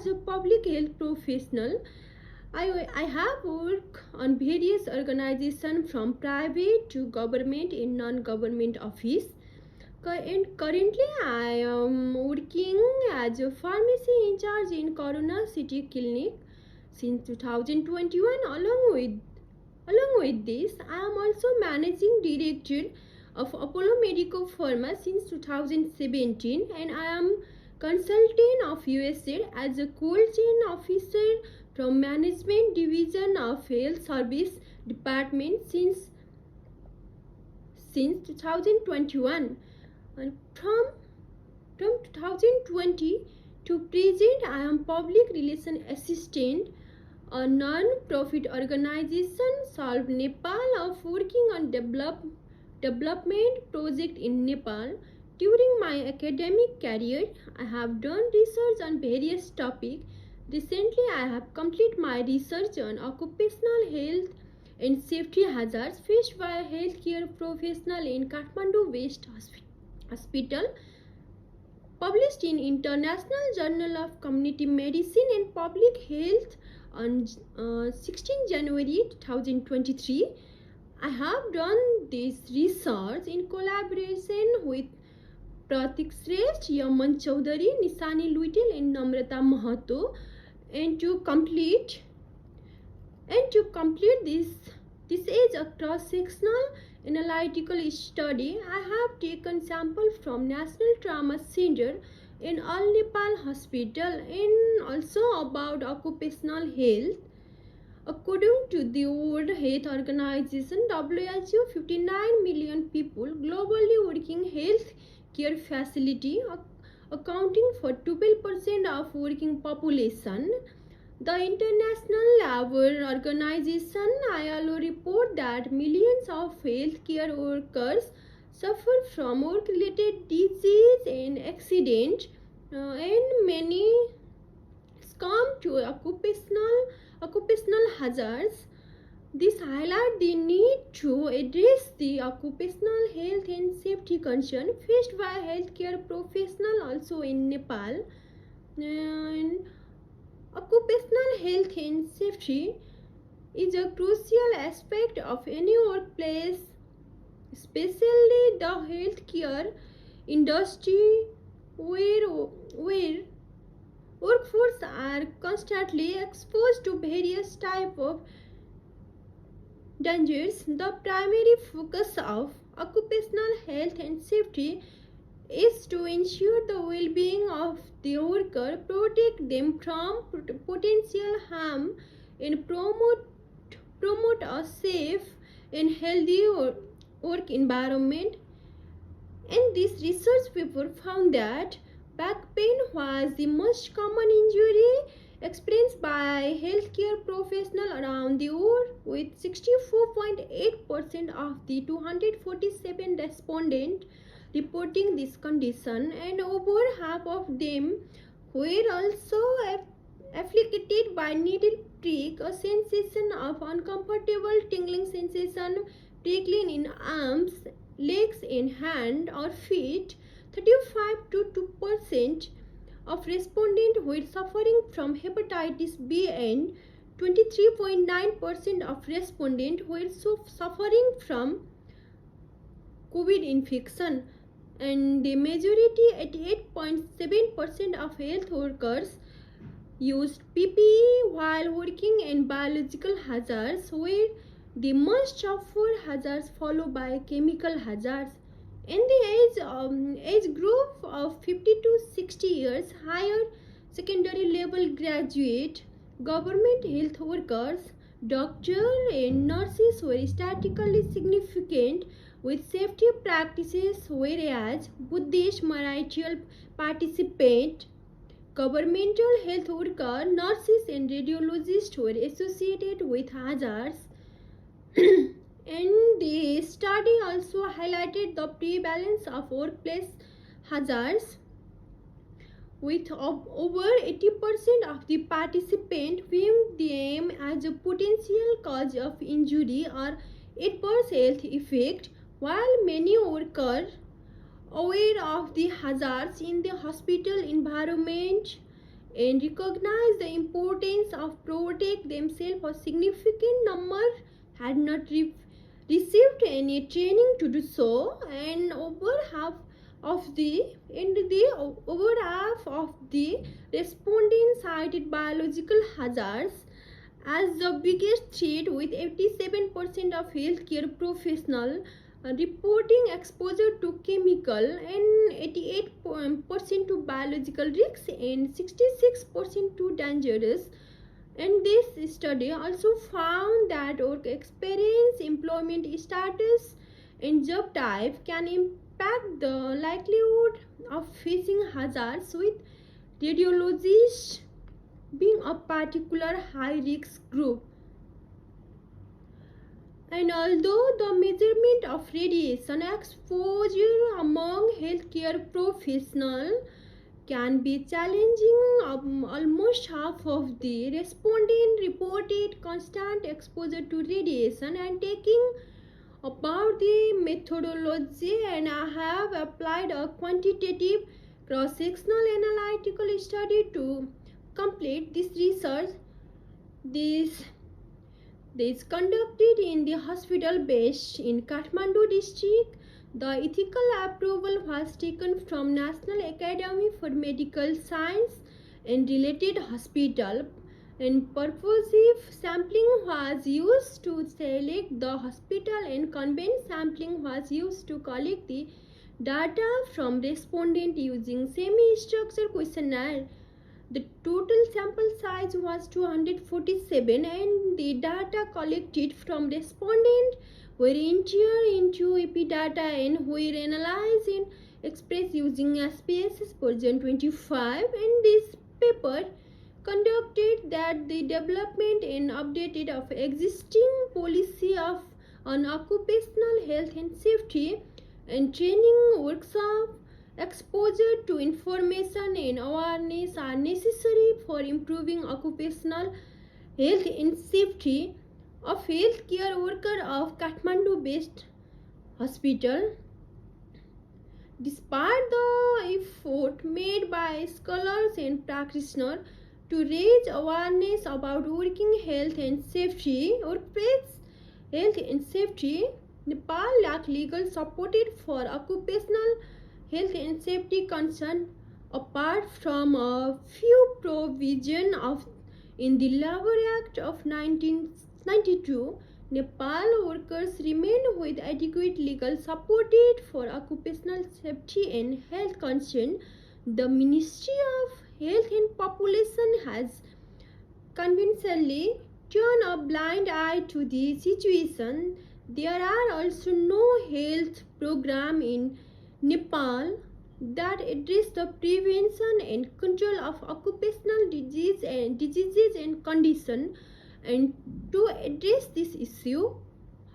as a public health professional, I have worked on various organizations from private to government and non-government office. And currently I am working as a pharmacy in charge in Karuna City Clinic since 2021. Along with this, I am also managing director of Apollo Medico Pharma since 2017, and I am consultant of USAID as a cold chain officer from Management Division of Health Service Department since 2021. And from 2020 to present, I am Public Relation Assistant, a non-profit organization Solve Nepal of working on development project in Nepal. During my academic career, I have done research on various topics. Recently, I have completed my research on occupational health and safety hazards faced by healthcare professionals in Kathmandu West Hospital, published in International Journal of Community Medicine and Public Health on 16 January 2023. I have done this research in collaboration with Pratik Shrestha, Yaman Chaudhary, Nisani Luitel and Namrata Mahato, and to complete this is a cross-sectional analytical study. I have taken samples from National Trauma Center in All Nepal Hospital and also about occupational health. According to the World Health Organization (WHO), 59 million people globally working health care facility, accounting for 12% of working population. The International Labour Organization (ILO) report that millions of healthcare workers suffer from work-related disease and accident, and many succumb to occupational hazards. This highlights the need to address the occupational health and safety concern faced by healthcare professionals also in Nepal. And occupational health and safety is a crucial aspect of any workplace, especially the healthcare industry where workforce are constantly exposed to various types of dangers. The primary focus of occupational health and safety is to ensure the well-being of the worker, protect them from potential harm, and promote a safe and healthy work environment. And this research paper found that back pain was the most common injury experienced by healthcare professionals around the world, with 64.8% of the 247 respondents reporting this condition, and over half of them were also afflicted by needle prick, a sensation of uncomfortable tingling sensation prickling in arms, legs, and hand or feet. 35 to 2% of respondents were suffering from hepatitis B, and 23.9% of respondents were suffering from COVID infection. And the majority, 88.7% of health workers used PPE while working, and biological hazards were the most suffer hazards, followed by chemical hazards. In the age group of 50 to 60 years, higher secondary level graduate, government health workers, doctors, and nurses were statistically significant with safety practices, whereas Buddhist marital participant, governmental health workers, nurses, and radiologists were associated with hazards. And the study also highlighted the prevalence of workplace hazards, with over 80% of the participants viewing them as a potential cause of injury or adverse health effect, while many workers aware of the hazards in the hospital environment and recognize the importance of protect themselves. A significant number had not received any training to do so, and over half of the respondents cited biological hazards as the biggest threat, with 87% of healthcare professionals reporting exposure to chemical and 88% to biological risks and 66% to dangerous. And this study also found that work experience, employment status, and job type can impact the likelihood of facing hazards, with radiologists being a particular high risk group. And although the measurement of radiation exposure among healthcare professionals can be challenging, almost half of the respondents reported constant exposure to radiation. And taking about the methodology, and I have applied a quantitative cross-sectional analytical study to complete this research. This conducted in the hospital based in Kathmandu district. The ethical approval was taken from National Academy for Medical Science and related hospital, and purposive sampling was used to select the hospital, and convenient sampling was used to collect the data from respondent using semi-structured questionnaire. The total sample size was 247, and the data collected from respondent were entered into Epidata and were analyzed and expressed using SPSS version 25. And this paper conducted that the development and updated of existing policy of on occupational health and safety and training workshop. Exposure to information and awareness are necessary for improving occupational health and safety of healthcare worker of Kathmandu based hospital. Despite the effort made by scholars and practitioners to raise awareness about workplace health and safety, Nepal lacked legal support for occupational health and safety concern. Apart from a few provisions of in the Labor Act of 1992, Nepal workers remain with adequate legal support for occupational safety and health concern. The Ministry of Health and Population has convincingly turned a blind eye to the situation. There are also no health program in Nepal that address the prevention and control of occupational diseases and conditions. And to address this issue,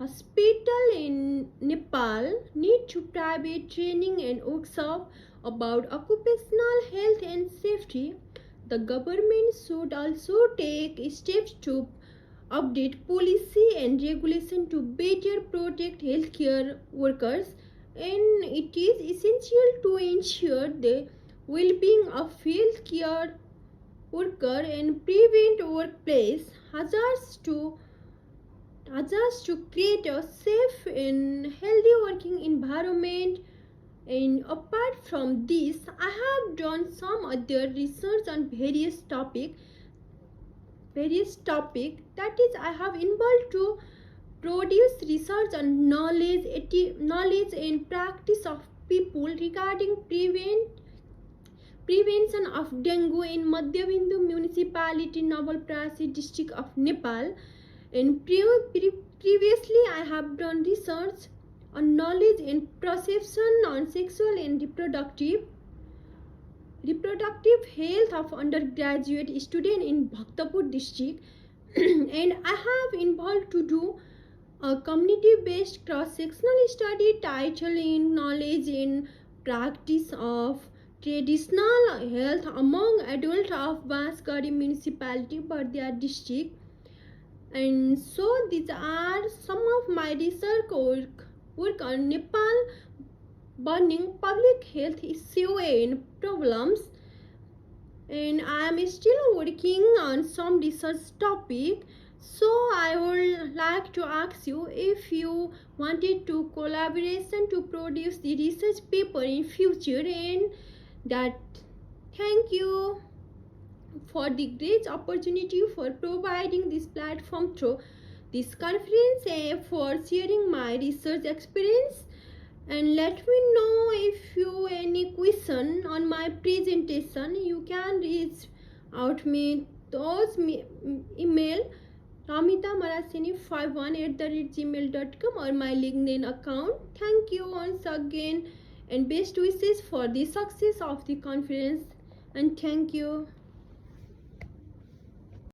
hospitals in Nepal need to private training and workshop about occupational health and safety. The government should also take steps to update policy and regulation to better protect healthcare workers, and it is essential to ensure the well-being of healthcare worker and prevent workplace hazards to create a safe and healthy working environment. And apart from this, I have done some other research on various topic. That is, I have involved to produce research on knowledge and practice of people regarding prevention of dengue in Madhyabindu municipality, Nawalprasi district of Nepal. And previously I have done research on knowledge and perception on sexual and reproductive health of undergraduate student in Bhaktapur district. And I have involved to do a community-based cross-sectional study titled in knowledge and practice of traditional health among adults of Basgari municipality, Bardia district. And so these are some of my research work on Nepal burning public health issue and problems. and I am still working on some research topic. So I would like to ask you if you wanted to collaboration to produce the research paper in future, and that thank you for the great opportunity for providing this platform through this conference and for sharing my research experience. And let me know if you any question on my presentation. You can reach out me those email Ramita Marasini 51@gmail.com or my LinkedIn account. Thank you once again and best wishes for the success of the conference, and thank you.